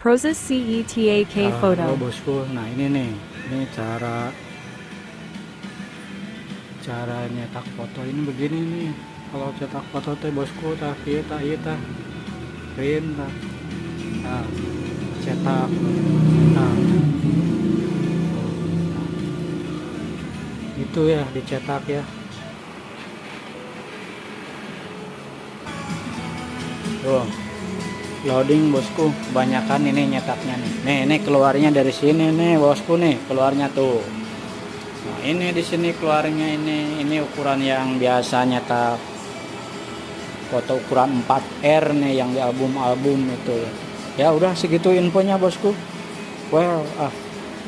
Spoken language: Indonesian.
Prozis CETAK Halo photo. bosku, nah ini nih, ini cara nyetak foto ini begini nih. Kalau cetak foto teh bosku, tah ieu tah ieu tah print tah. Nah, cetak. Nah, itu ya dicetak ya. Tuh, loading bosku, kebanyakan ini nyetaknya nih. Nih, ini keluarnya dari sini nih bosku nih, keluarnya tuh. Nah, ini di sini keluarnya ini ukuran yang biasa nyetak foto ukuran 4R nih yang di album-album itu ya. Ya udah segitu infonya bosku. Well,